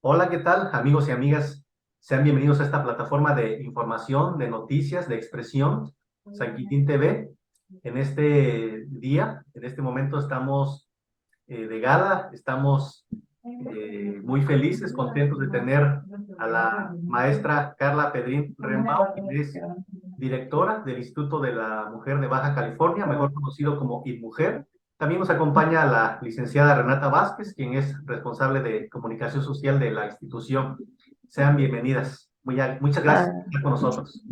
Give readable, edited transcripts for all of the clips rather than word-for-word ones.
Hola, ¿qué tal, amigos y amigas? Sean bienvenidos a esta plataforma de información, de noticias, de expresión, San Quitín TV. En este día, en este momento, estamos de gala, estamos muy felices, contentos de tener a la maestra Carla Pedrín Rembao, que es directora del Instituto de la Mujer de Baja California, mejor conocido como INMUJER. También nos acompaña la licenciada Renata Vázquez, quien es responsable de comunicación social de la institución. Sean bienvenidas. Muchas gracias por Ah, estar con nosotros.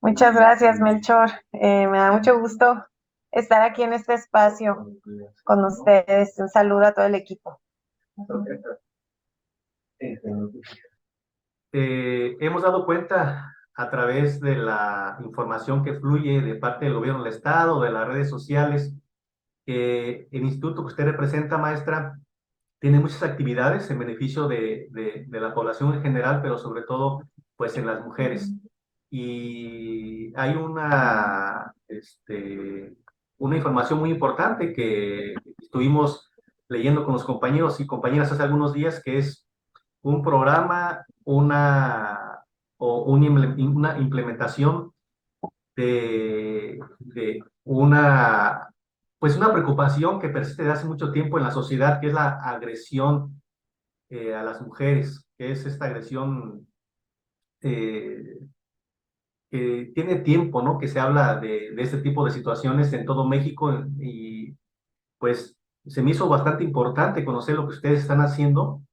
muchas gracias, Melchor. Me da mucho gusto estar aquí en este espacio con ustedes. Un saludo a todo el equipo. Hemos dado cuenta a través de la información que fluye de parte del gobierno del Estado, de las redes sociales, que el instituto que usted representa, maestra, tiene muchas actividades en beneficio de la población en general, pero sobre todo, pues, en las mujeres. Y hay una información muy importante que estuvimos leyendo con los compañeros y compañeras hace algunos días, que es un programa, una implementación de pues una preocupación que persiste desde hace mucho tiempo en la sociedad, que es la agresión a las mujeres, que es esta agresión eh, que tiene tiempo, ¿no? Que se habla de este tipo de situaciones en todo México y pues se me hizo bastante importante conocer lo que ustedes están haciendo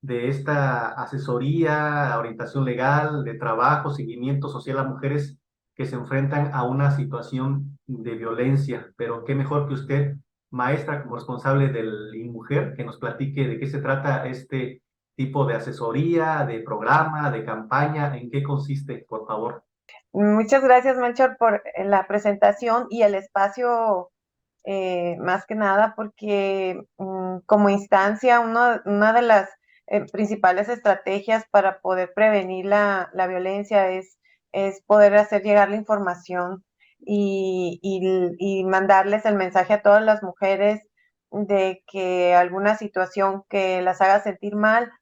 de esta asesoría, orientación legal, de trabajo, seguimiento social a mujeres que se enfrentan a una situación de violencia. Pero qué mejor que usted, maestra, como responsable del INMUJER, que nos platique de qué se trata este tipo de asesoría, de programa, de campaña, en qué consiste, por favor. Muchas gracias, Melchor, por la presentación y el espacio, más que nada, porque como instancia, una de las principales estrategias para poder prevenir la violencia es poder hacer llegar la información y mandarles el mensaje a todas las mujeres de que alguna situación que las haga sentir mal,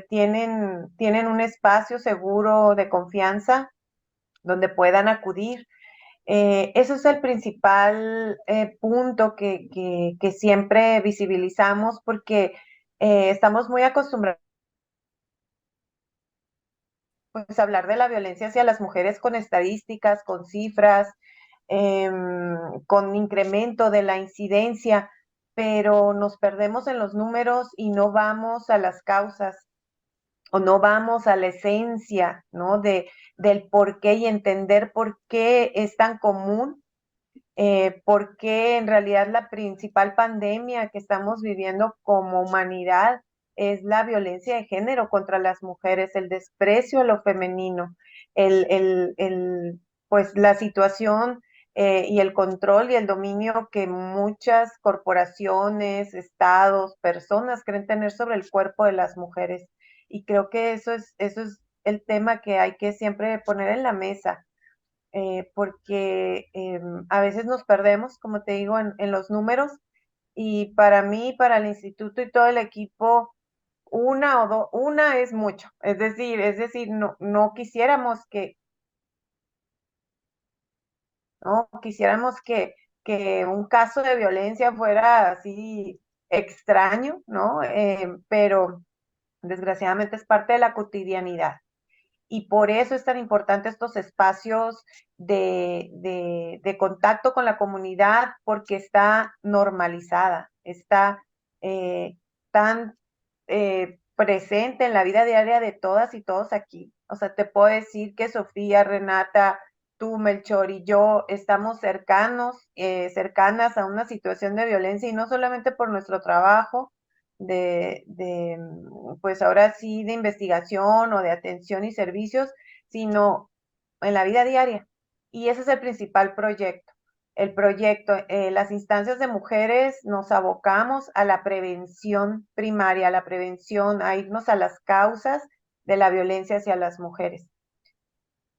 tienen un espacio seguro de confianza donde puedan acudir. Eso es el principal punto que siempre visibilizamos porque estamos muy acostumbrados pues, a hablar de la violencia hacia las mujeres con estadísticas, con cifras, eh, con incremento de la incidencia, pero nos perdemos en los números y no vamos a las causas o no vamos a la esencia, ¿no? Del por qué y entender por qué es tan común, por qué en realidad la principal pandemia que estamos viviendo como humanidad es la violencia de género contra las mujeres, el desprecio a lo femenino, pues la situación y el control y el dominio que muchas corporaciones, estados, personas creen tener sobre el cuerpo de las mujeres. Y creo que eso es el tema que hay que siempre poner en la mesa, porque a veces nos perdemos, como te digo, en los números. Y para mí, para el instituto y todo el equipo, una es mucho. Es decir, no quisiéramos que un caso de violencia fuera así extraño, ¿no? Pero desgraciadamente es parte de la cotidianidad. Y por eso es tan importante estos espacios de contacto con la comunidad, porque está normalizada, está tan presente en la vida diaria de todas y todos aquí. O sea, te puedo decir que Sofía, Renata, tú, Melchor y yo estamos cercanas a una situación de violencia y no solamente por nuestro trabajo, pues ahora sí, de investigación o de atención y servicios, sino en la vida diaria. Y ese es el principal proyecto. El proyecto, las instancias de mujeres nos abocamos a la prevención primaria, a la prevención, a irnos a las causas de la violencia hacia las mujeres.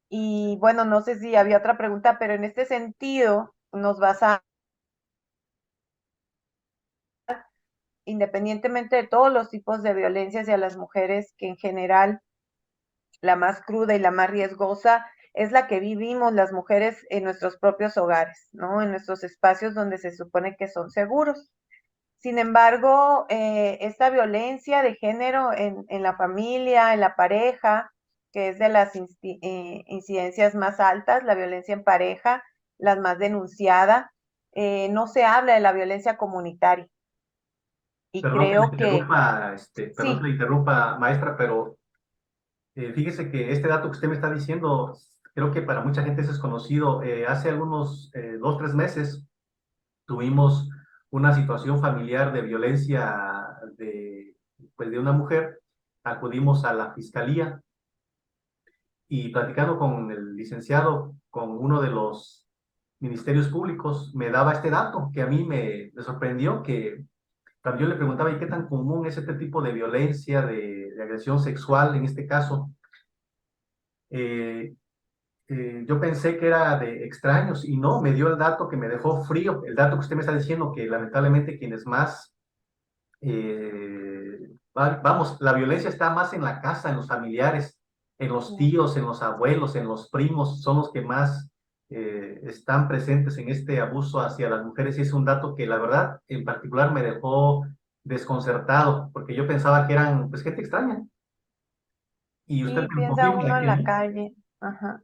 Y bueno, no sé si había otra pregunta, pero en este sentido nos basamos independientemente de todos los tipos de violencia hacia las mujeres, que en general la más cruda y la más riesgosa es la que vivimos las mujeres en nuestros propios hogares, ¿no? En nuestros espacios donde se supone que son seguros. Sin embargo, esta violencia de género en la familia, en la pareja, que es de las incidencias más altas, la violencia en pareja, las más denunciada, no se habla de la violencia comunitaria. Y creo que Perdón que sí, le interrumpa, maestra, pero fíjese que este dato que usted me está diciendo, creo que para mucha gente es desconocido. Hace algunos 2, 3 meses tuvimos una situación familiar de violencia pues de una mujer. Acudimos a la fiscalía y platicando con el licenciado, con uno de los ministerios públicos, me daba este dato que a mí me sorprendió, que también yo le preguntaba, ¿y qué tan común es este tipo de violencia, de agresión sexual en este caso? Eh, yo pensé que era de extraños y no, me dio el dato que me dejó frío, el dato que usted me está diciendo, que lamentablemente quienes más, vamos, la violencia está más en la casa, en los familiares, en los tíos, en los abuelos, en los primos, son los que más están presentes en este abuso hacia las mujeres y es un dato que la verdad en particular me dejó desconcertado, porque yo pensaba que eran pues gente extraña y usted sí, me piensa uno confirma en que la no. calle, ajá.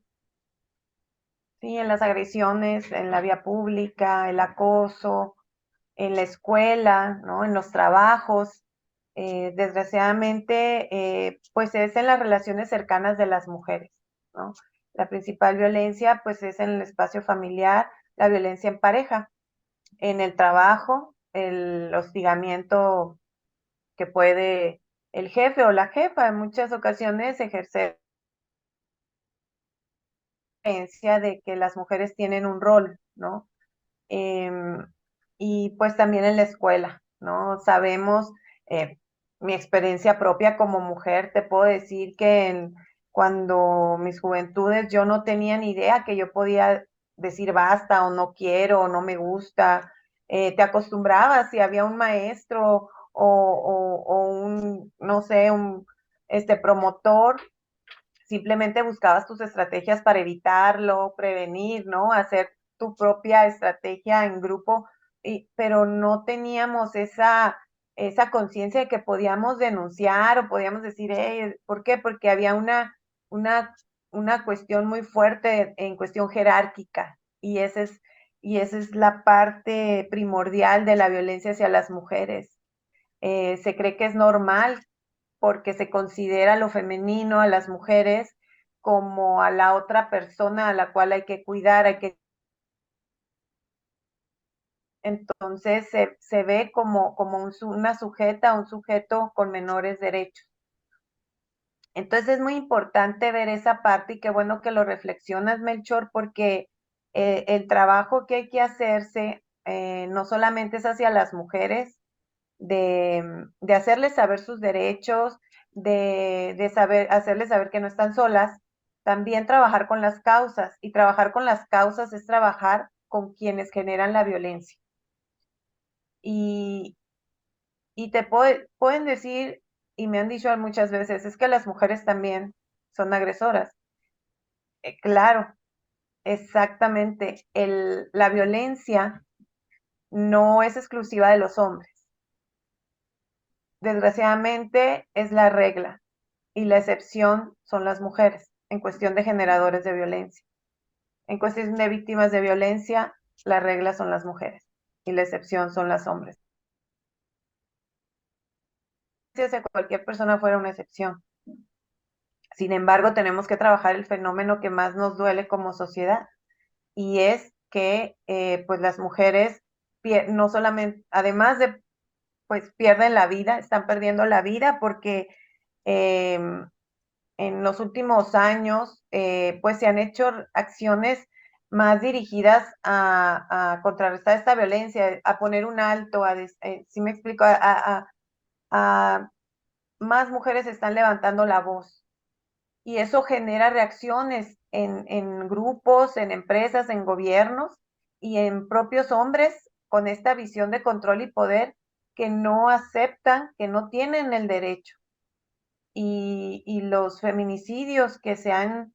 Sí, en las agresiones, en la vía pública, el acoso, en la escuela, ¿no? En los trabajos. Desgraciadamente, pues es en las relaciones cercanas de las mujeres, ¿no? La principal violencia, pues es en el espacio familiar, la violencia en pareja, en el trabajo, el hostigamiento que puede el jefe o la jefa en muchas ocasiones ejercer creencia de que las mujeres tienen un rol, ¿no? Em, y pues también en la escuela, ¿no? Sabemos, eh, mi experiencia propia como mujer, te puedo decir que cuando mis juventudes yo no tenía ni idea que yo podía decir basta o no quiero o no me gusta. Te acostumbrabas si había un maestro o un, no sé, un promotor, simplemente buscabas tus estrategias para evitarlo, prevenir, ¿no? Hacer tu propia estrategia en grupo, pero no teníamos esa conciencia de que podíamos denunciar o podíamos decir, hey, ¿por qué? Porque había una, una cuestión muy fuerte en cuestión jerárquica y esa es la parte primordial de la violencia hacia las mujeres. Se cree que es normal porque se considera lo femenino a las mujeres como a la otra persona a la cual hay que cuidar, entonces se ve como una sujeta, un sujeto con menores derechos. Entonces es muy importante ver esa parte y qué bueno que lo reflexionas, Melchor, porque el trabajo que hay que hacerse no solamente es hacia las mujeres, de hacerles saber sus derechos, de saber, hacerles saber que no están solas, también trabajar con las causas. Y trabajar con las causas es trabajar con quienes generan la violencia. Y, y pueden decir, y me han dicho muchas veces, es que las mujeres también son agresoras. Claro, exactamente. La violencia no es exclusiva de los hombres. Desgraciadamente es la regla y la excepción son las mujeres en cuestión de generadores de violencia. En cuestión de víctimas de violencia, la regla son las mujeres y la excepción son los hombres. Si hacia cualquier persona fuera una excepción. Sin embargo, tenemos que trabajar el fenómeno que más nos duele como sociedad y es que pues las mujeres no solamente, además de pues pierden la vida, están perdiendo la vida porque eh, en los últimos años, pues se han hecho acciones más dirigidas a contrarrestar esta violencia, a poner un alto, si me explico, a más mujeres están levantando la voz y eso genera reacciones en grupos, en empresas, en gobiernos y en propios hombres con esta visión de control y poder. que no aceptan, que no tienen el derecho. Y los feminicidios que se han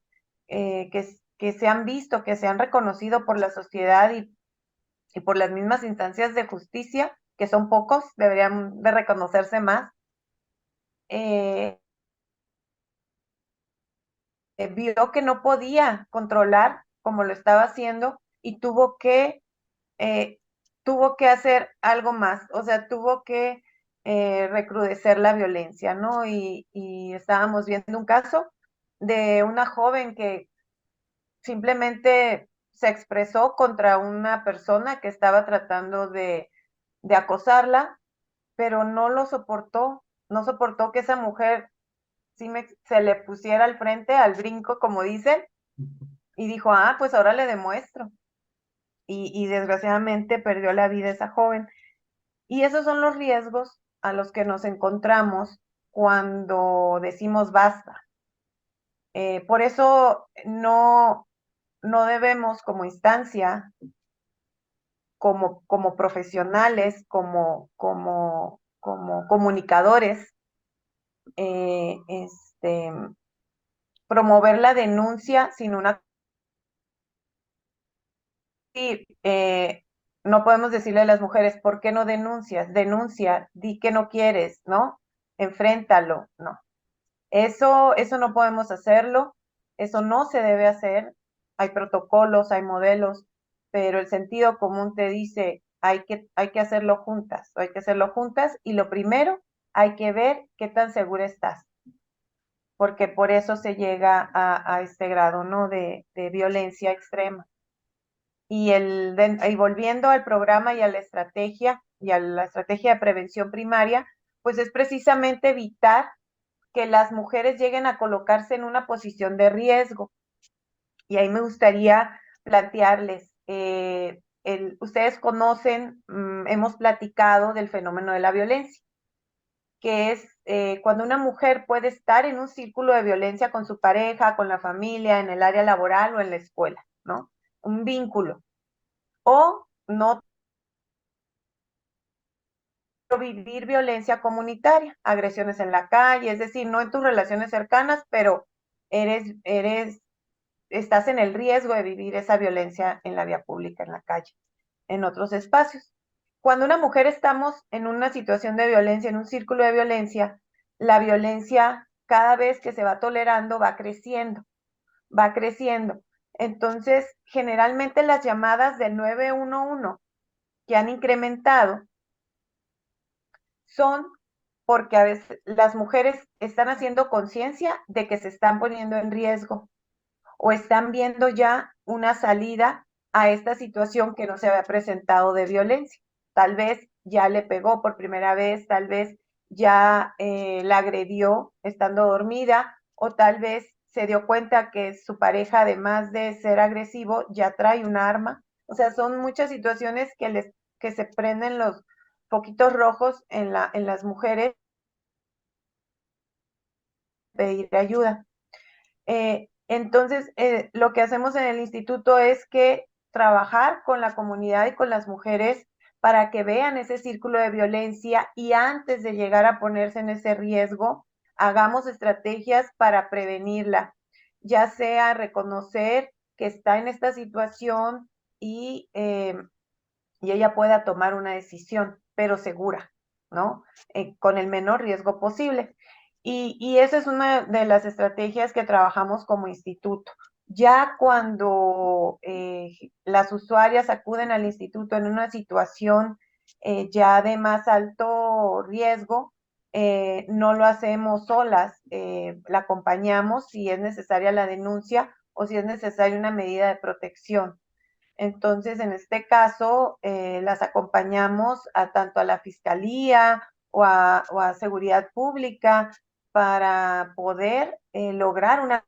visto, que se han reconocido por la sociedad y por las mismas instancias de justicia, que son pocos, deberían de reconocerse más, eh, vio que no podía controlar como lo estaba haciendo y eh, tuvo que hacer algo más, o sea, tuvo que recrudecer la violencia, ¿no? Y estábamos viendo un caso de una joven que simplemente se expresó contra una persona que estaba tratando de acosarla, pero no lo soportó, no soportó que esa mujer se le pusiera al frente, al brinco, como dicen, y dijo, ah, pues ahora le demuestro. Y desgraciadamente perdió la vida esa joven. Y esos son los riesgos a los que nos encontramos cuando decimos basta. Por eso no debemos como instancia, como profesionales, como comunicadores, promover la denuncia sin una... Sí, no podemos decirle a las mujeres, ¿por qué no denuncias? Denuncia, di que no quieres, ¿no? Enfréntalo, no. Eso no podemos hacerlo, eso no se debe hacer. Hay protocolos, hay modelos, pero el sentido común te dice, hay que hacerlo juntas, hay que hacerlo juntas y lo primero, hay que ver qué tan segura estás, porque por eso se llega a este grado, ¿no? De violencia extrema. Y volviendo al programa y a la estrategia de prevención primaria, pues es precisamente evitar que las mujeres lleguen a colocarse en una posición de riesgo. Y ahí me gustaría plantearles, ustedes conocen, hemos platicado del fenómeno de la violencia, que es cuando una mujer puede estar en un círculo de violencia con su pareja, con la familia, en el área laboral o en la escuela, ¿no? Un vínculo. O no vivir violencia comunitaria, agresiones en la calle, es decir, no en tus relaciones cercanas, pero eres estás en el riesgo de vivir esa violencia en la vía pública, en la calle, en otros espacios. Cuando una mujer estamos en una situación de violencia, en un círculo de violencia, la violencia cada vez que se va tolerando va creciendo, va creciendo. Entonces, generalmente las llamadas del 911 que han incrementado son porque a veces las mujeres están haciendo conciencia de que se están poniendo en riesgo o están viendo ya una salida a esta situación que no se había presentado de violencia. Tal vez ya le pegó por primera vez, tal vez ya la agredió estando dormida o tal vez se dio cuenta que su pareja, además de ser agresivo, ya trae un arma. O sea, son muchas situaciones que se prenden los poquitos rojos en las mujeres pedir ayuda. Entonces, lo que hacemos en el instituto es que trabajar con la comunidad y con las mujeres para que vean ese círculo de violencia y antes de llegar a ponerse en ese riesgo, hagamos estrategias para prevenirla, ya sea reconocer que está en esta situación y ella pueda tomar una decisión, pero segura, ¿no? Con el menor riesgo posible. Y esa es una de las estrategias que trabajamos como instituto. Ya cuando las usuarias acuden al instituto en una situación ya de más alto riesgo, no lo hacemos solas, la acompañamos si es necesaria la denuncia o si es necesaria una medida de protección. Entonces, en este caso, las acompañamos tanto a la fiscalía o a seguridad pública para poder lograr una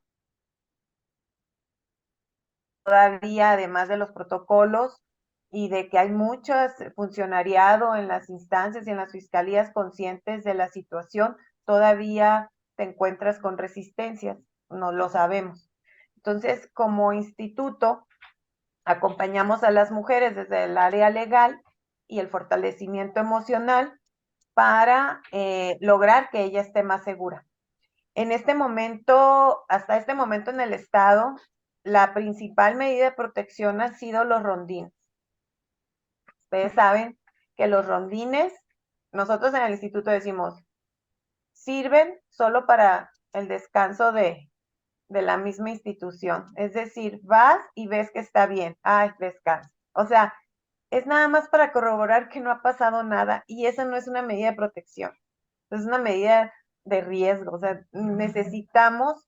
todavía, además de los protocolos y de que hay mucho funcionariado en las instancias y en las fiscalías conscientes de la situación, todavía te encuentras con resistencias, no lo sabemos. Entonces, como instituto, acompañamos a las mujeres desde el área legal y el fortalecimiento emocional para lograr que ella esté más segura. En este momento, hasta este momento en el estado, la principal medida de protección han sido los rondines. Ustedes saben que los rondines, nosotros en el instituto decimos, sirven solo para el descanso de la misma institución. Es decir, vas y ves que está bien. Ay, descansa. O sea, es nada más para corroborar que no ha pasado nada y esa no es una medida de protección. Es una medida de riesgo. O sea, necesitamos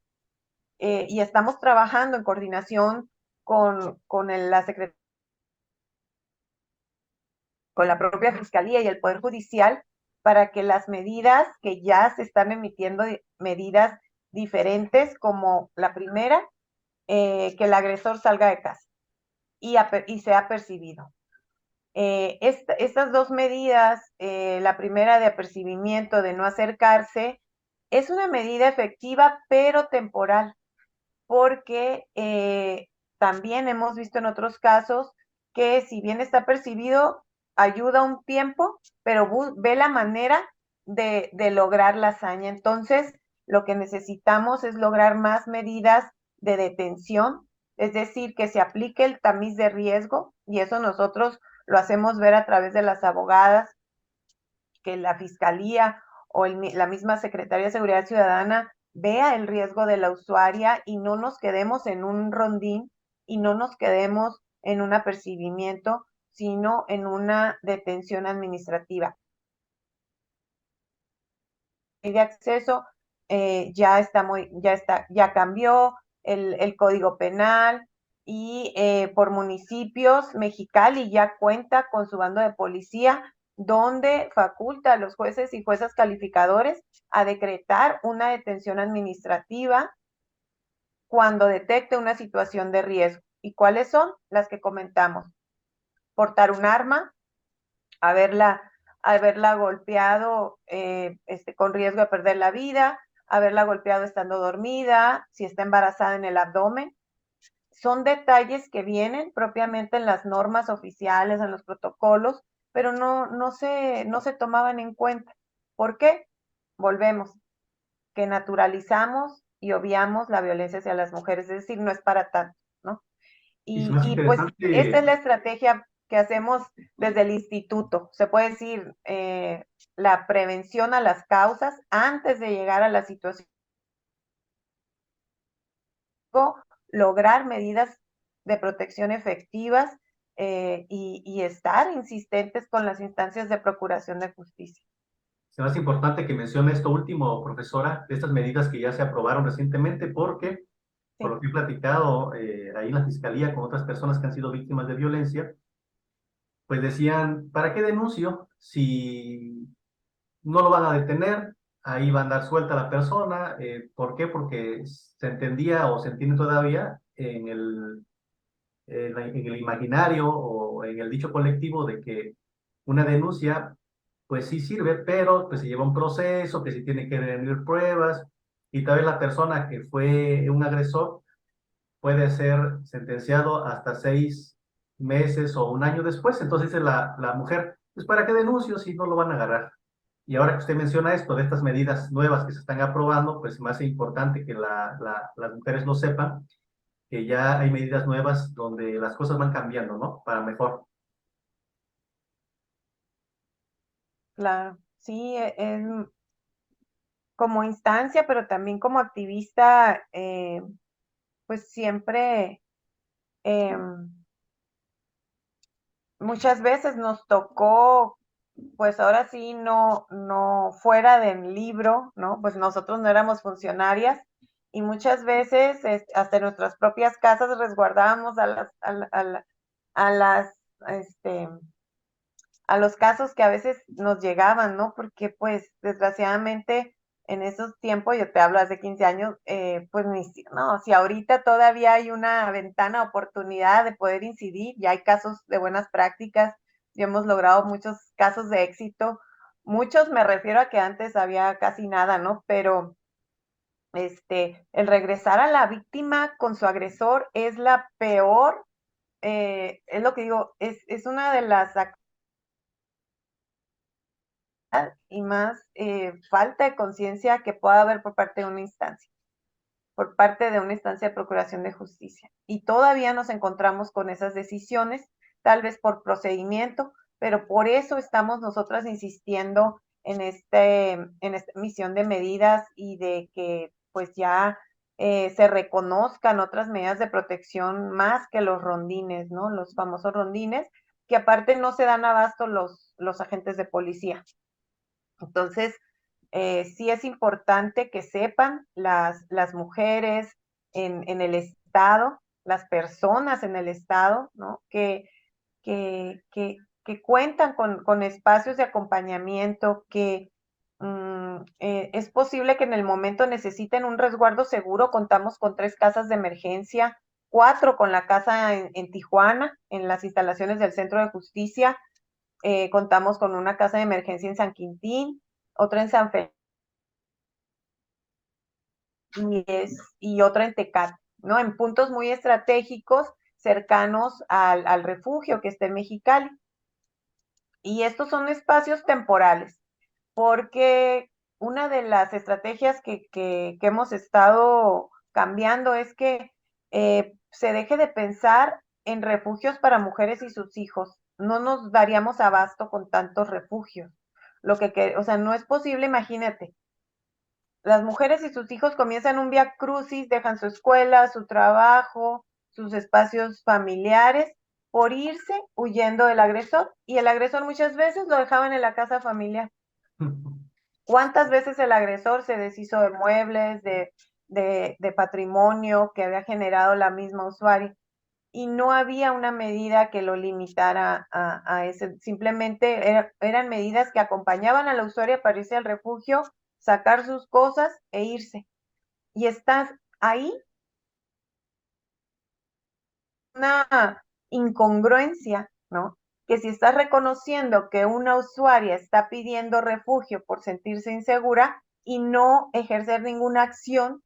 y estamos trabajando en coordinación la Secretaría, con la propia Fiscalía y el Poder Judicial para que las medidas que ya se están emitiendo, medidas diferentes, como la primera, que el agresor salga de casa y sea percibido. Estas dos medidas, la primera de apercibimiento, de no acercarse, es una medida efectiva pero temporal, porque también hemos visto en otros casos que si bien está percibido, ayuda un tiempo, pero ve la manera de lograr la hazaña. Entonces, lo que necesitamos es lograr más medidas de detención, es decir, que se aplique el tamiz de riesgo, y eso nosotros lo hacemos ver a través de las abogadas, que la Fiscalía o la misma Secretaría de Seguridad Ciudadana vea el riesgo de la usuaria y no nos quedemos en un rondín y no nos quedemos en un apercibimiento, sino en una detención administrativa. De acceso ya cambió el Código Penal y por municipios, Mexicali ya cuenta con su bando de policía donde faculta a los jueces y juezas calificadores a decretar una detención administrativa cuando detecte una situación de riesgo. ¿Y cuáles son? Las que comentamos. Portar un arma, haberla golpeado con riesgo de perder la vida, haberla golpeado estando dormida, si está embarazada en el abdomen. Son detalles que vienen propiamente en las normas oficiales, en los protocolos, pero no se tomaban en cuenta. ¿Por qué? Volvemos, que naturalizamos y obviamos la violencia hacia las mujeres, es decir, no es para tanto, ¿no? Y es más Pues esta interesante. es la estrategia que hacemos desde el instituto. Se puede decir la prevención a las causas antes de llegar a la situación, lograr medidas de protección efectivas y estar insistentes con las instancias de procuración de justicia. Es más importante que mencione esto último, profesora, de estas medidas que ya se aprobaron recientemente, porque por Sí, lo que he platicado ahí en la fiscalía con otras personas que han sido víctimas de violencia, pues decían, ¿para qué denuncio si no lo van a detener? Ahí va a andar suelta la persona. ¿Por qué? Porque se entendía o se entiende todavía en el imaginario o en el dicho colectivo de que una denuncia, pues sí sirve, pero pues se lleva un proceso, que se tiene que reunir pruebas, y tal vez la persona que fue un agresor puede ser sentenciado hasta 6 meses o un año después. Entonces dice la mujer, pues ¿para qué denuncio si no lo van a agarrar? Y ahora que usted menciona esto, de estas medidas nuevas que se están aprobando, pues me hace importante que las mujeres lo sepan, que ya hay medidas nuevas donde las cosas van cambiando, ¿no? Para mejor. claro. Sí, como instancia, pero también como activista, pues siempre, eh, muchas veces nos tocó, pues ahora sí, no fuera del libro, ¿no? Pues nosotros no éramos funcionarias y muchas veces hasta en nuestras propias casas resguardábamos a las, este, a los casos que a veces nos llegaban, ¿no? Porque pues desgraciadamente en esos tiempos, yo te hablo hace 15 años, pues no, si ahorita todavía hay una ventana de oportunidad de poder incidir, ya hay casos de buenas prácticas, ya hemos logrado muchos casos de éxito, muchos me refiero a que antes había casi nada, ¿no? Pero el regresar a la víctima con su agresor es la peor, es lo que digo, es una de las y más falta de conciencia que pueda haber por parte de una instancia, por parte de una instancia de procuración de justicia. Y todavía nos encontramos con esas decisiones, tal vez por procedimiento, pero por eso estamos nosotras insistiendo en esta misión de medidas y de que pues ya se reconozcan otras medidas de protección más que los rondines, ¿no? Los famosos rondines, que aparte no se dan abasto los agentes de policía. Entonces, sí es importante que sepan las mujeres en el Estado, las personas en el Estado, ¿no? Que cuentan con espacios de acompañamiento, que es posible que en el momento necesiten un resguardo seguro. Contamos con 3 casas de emergencia, 4 con la casa en Tijuana, en las instalaciones del Centro de Justicia. Contamos con una casa de emergencia en San Quintín, otra en San Felipe y otra en Tecate, ¿no? En puntos muy estratégicos cercanos al refugio que está en Mexicali. Y estos son espacios temporales, porque una de las estrategias que hemos estado cambiando es que se deje de pensar en refugios para mujeres y sus hijos. No nos daríamos abasto con tantos refugios. O sea, no es posible, imagínate. Las mujeres y sus hijos comienzan un vía crucis, dejan su escuela, su trabajo, sus espacios familiares por irse huyendo del agresor, y el agresor muchas veces lo dejaban en la casa familiar. ¿Cuántas veces el agresor se deshizo de muebles, de patrimonio que había generado la misma usuaria? Y no había una medida que lo limitara a ese, simplemente eran medidas que acompañaban a la usuaria para irse al refugio, sacar sus cosas e irse. Y estás ahí, una incongruencia, ¿no? Que si estás reconociendo que una usuaria está pidiendo refugio por sentirse insegura y no ejercer ninguna acción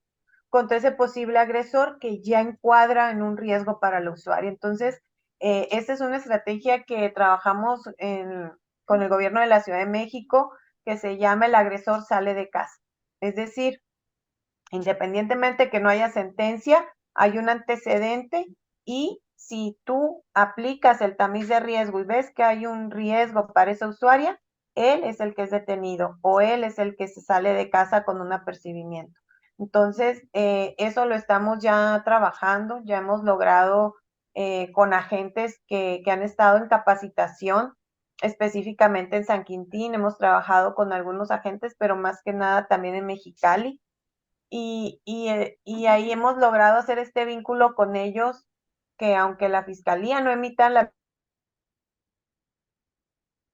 contra ese posible agresor que ya encuadra en un riesgo para la usuaria. Entonces, esta es una estrategia que trabajamos con el gobierno de la Ciudad de México, que se llama El agresor sale de casa. Es decir, independientemente que no haya sentencia, hay un antecedente, y si tú aplicas el tamiz de riesgo y ves que hay un riesgo para esa usuaria, él es el que es detenido o él es el que se sale de casa con un apercibimiento. Entonces, eso lo estamos ya trabajando, ya hemos logrado con agentes que han estado en capacitación, específicamente en San Quintín, hemos trabajado con algunos agentes, pero más que nada también en Mexicali, y ahí hemos logrado hacer este vínculo con ellos, que aunque la fiscalía no emita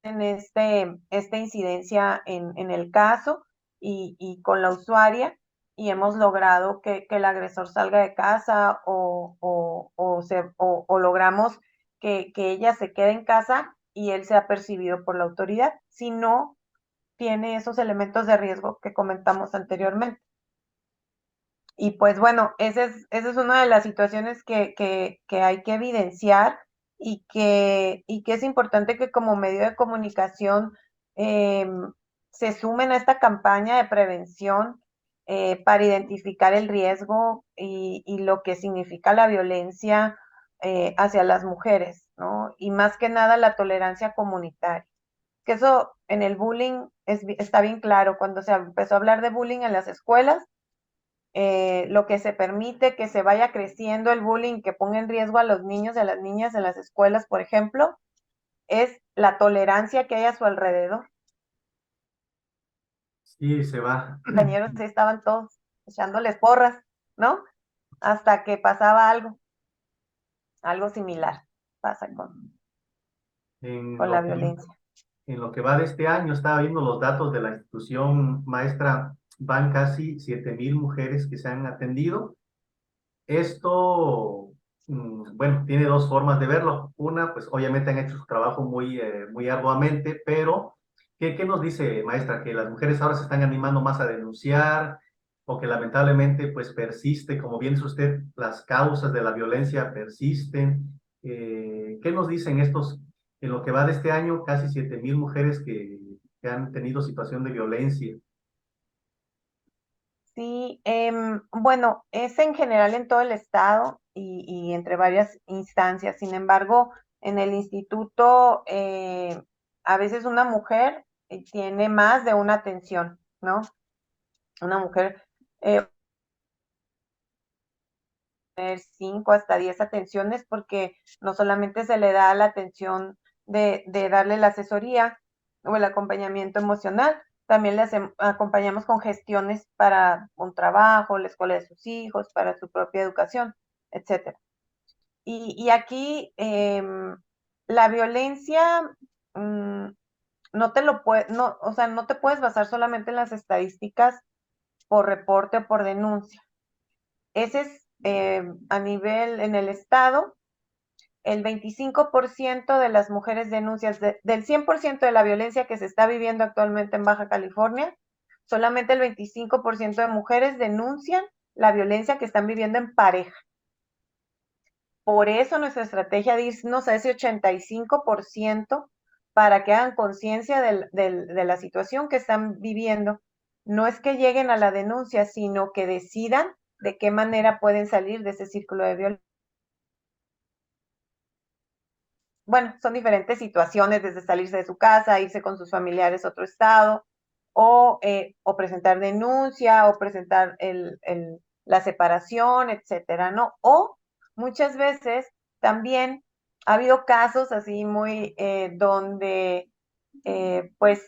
en esta incidencia en el caso y con la usuaria, y hemos logrado que el agresor salga de casa o logramos que ella se quede en casa y él sea percibido por la autoridad, si no tiene esos elementos de riesgo que comentamos anteriormente. Y pues bueno, esa es una de las situaciones que hay que evidenciar, y que es importante que como medio de comunicación eh, se sumen a esta campaña de prevención para identificar el riesgo y lo que significa la violencia hacia las mujeres, ¿no? Y más que nada la tolerancia comunitaria. Que eso en el bullying está bien claro. Cuando se empezó a hablar de bullying en las escuelas, lo que se permite que se vaya creciendo el bullying, que ponga en riesgo a los niños y a las niñas en las escuelas, por ejemplo, es la tolerancia que hay a su alrededor. Sí, se va. Los compañeros estaban todos echándoles porras, ¿no? Hasta que pasaba algo similar pasa En con la lo que, violencia. en lo que va de este año, estaba viendo los datos de la institución maestra, van casi 7,000 mujeres que se han atendido. Esto, bueno, tiene dos formas de verlo. Una, pues obviamente han hecho su trabajo muy arduamente, pero ¿qué nos dice, maestra? ¿Que las mujeres ahora se están animando más a denunciar o que lamentablemente pues persiste, como bien dice usted, las causas de la violencia persisten? ¿Qué nos dicen estos, en lo que va de este año, casi 7,000 mujeres que que han tenido situación de violencia. Sí, bueno, es en general en todo el estado y entre varias instancias. Sin embargo, en el instituto, a veces una mujer tiene más de una atención, ¿no? Una mujer eh, tener 5 hasta 10 atenciones porque no solamente se le da la atención de darle la asesoría o el acompañamiento emocional, también le acompañamos con gestiones para un trabajo, la escuela de sus hijos, para su propia educación, etcétera. Y aquí la violencia mmm, no te lo puede, no, o sea, no te puedes basar solamente en las estadísticas por reporte o por denuncia. Ese es a nivel en el estado, el 25% de las mujeres denuncias, del 100% de la violencia que se está viviendo actualmente en Baja California, solamente el 25% de mujeres denuncian la violencia que están viviendo en pareja. Por eso nuestra estrategia de irnos a ese 85% para que hagan conciencia de la situación que están viviendo. No es que lleguen a la denuncia, sino que decidan de qué manera pueden salir de ese círculo de violencia. Bueno, son diferentes situaciones, desde salirse de su casa, irse con sus familiares a otro estado, o presentar denuncia, o presentar la separación, etcétera, ¿no? O muchas veces también ha habido casos así muy donde pues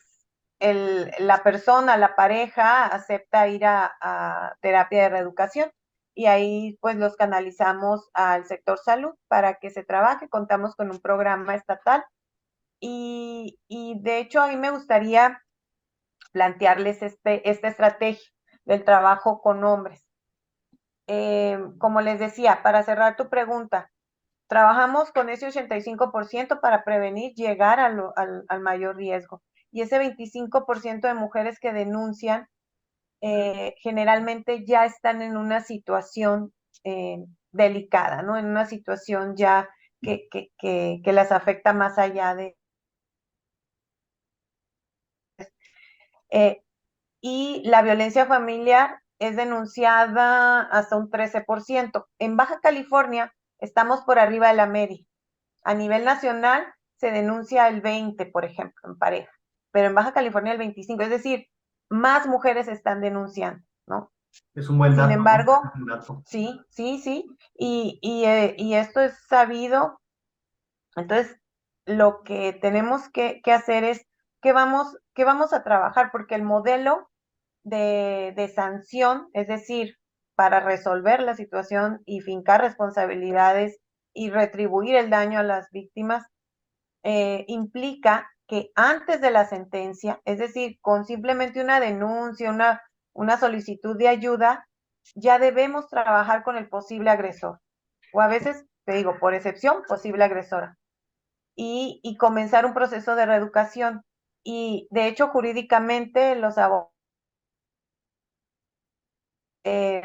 la persona, la pareja acepta ir a terapia de reeducación y ahí pues los canalizamos al sector salud para que se trabaje. Contamos con un programa estatal y de hecho a mí me gustaría plantearles esta estrategia del trabajo con hombres. Como les decía, para cerrar tu pregunta, trabajamos con ese 85% para prevenir llegar al mayor riesgo. Y ese 25% de mujeres que denuncian generalmente ya están en una situación delicada, ¿no? En una situación ya que las afecta más allá de... Eh, y la violencia familiar es denunciada hasta un 13%. En Baja California estamos por arriba de la media. A nivel nacional se denuncia el 20, por ejemplo, en pareja, pero en Baja California el 25, es decir, más mujeres están denunciando, ¿no? Es un buen Sin dato, ¿no? embargo, Es un dato. sí, sí, sí, y esto es sabido. Entonces, lo que tenemos que hacer es que vamos a trabajar, porque el modelo de sanción, es decir, para resolver la situación y fincar responsabilidades y retribuir el daño a las víctimas, implica que antes de la sentencia, es decir, con simplemente una denuncia, una solicitud de ayuda, ya debemos trabajar con el posible agresor. O a veces, te digo, por excepción, posible agresora. Y comenzar un proceso de reeducación. Y de hecho, jurídicamente, los abogados eh,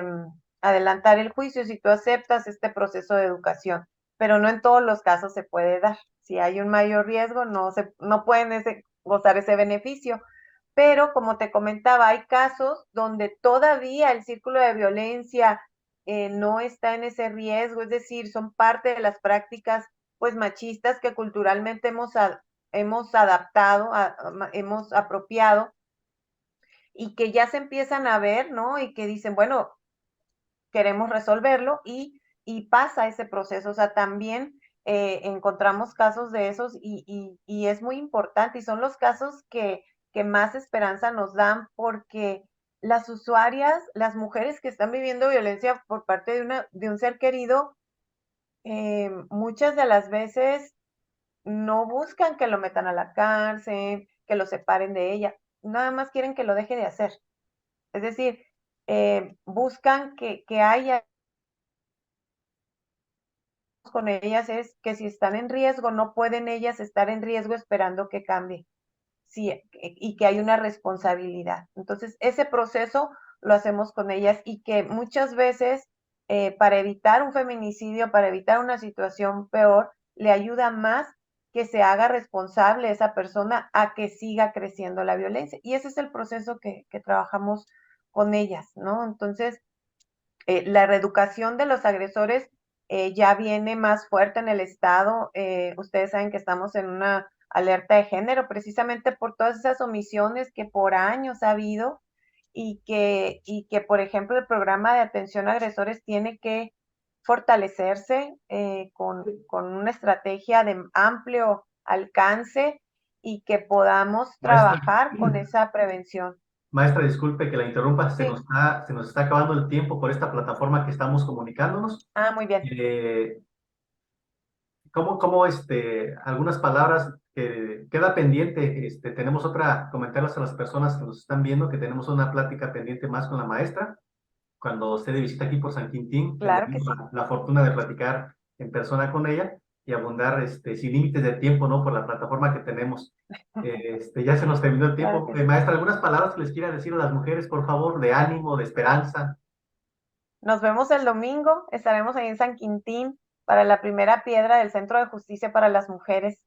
adelantar el juicio si tú aceptas este proceso de educación, pero no en todos los casos se puede dar. Si hay un mayor riesgo, no pueden gozar ese beneficio. Pero como te comentaba, hay casos donde todavía el círculo de violencia no está en ese riesgo, es decir, son parte de las prácticas pues machistas que culturalmente hemos adaptado, hemos apropiado y que ya se empiezan a ver, ¿no? Y que dicen, bueno, queremos resolverlo y pasa ese proceso. O sea, también encontramos casos de esos y es muy importante y son los casos que más esperanza nos dan porque las usuarias, las mujeres que están viviendo violencia por parte de un ser querido, muchas de las veces no buscan que lo metan a la cárcel, que lo separen de ella, nada más quieren que lo deje de hacer. Es decir, buscan que haya con ellas es que si están en riesgo, no pueden ellas estar en riesgo esperando que cambie. Sí, y que hay una responsabilidad. Entonces, ese proceso lo hacemos con ellas y que muchas veces para evitar un feminicidio, para evitar una situación peor, le ayuda más que se haga responsable esa persona a que siga creciendo la violencia. Y ese es el proceso que trabajamos con ellas, ¿no? Entonces, la reeducación de los agresores ya viene más fuerte en el estado. Ustedes saben que estamos en una alerta de género precisamente por todas esas omisiones que por años ha habido y que por ejemplo, el programa de atención a agresores tiene que fortalecerse con una estrategia de amplio alcance y que podamos Maestra, trabajar con esa prevención. maestra, disculpe que la interrumpa, Sí, se nos está acabando el tiempo por esta plataforma que estamos comunicándonos. muy bien. Eh, ¿Cómo, algunas palabras que queda pendiente? Tenemos otra, comentarles a las personas que nos están viendo que tenemos una plática pendiente más con la maestra. Cuando esté de visita aquí por San Quintín, Claro que tendremos sí. la fortuna de platicar en persona con ella y abundar sin límites de tiempo, ¿no? Por la plataforma que tenemos. Ya se nos terminó el Claro tiempo. que sí. Maestra, algunas palabras que les quiera decir a las mujeres, por favor, de ánimo, de esperanza. Nos vemos el domingo. Estaremos ahí en San Quintín para la primera piedra del Centro de Justicia para las Mujeres.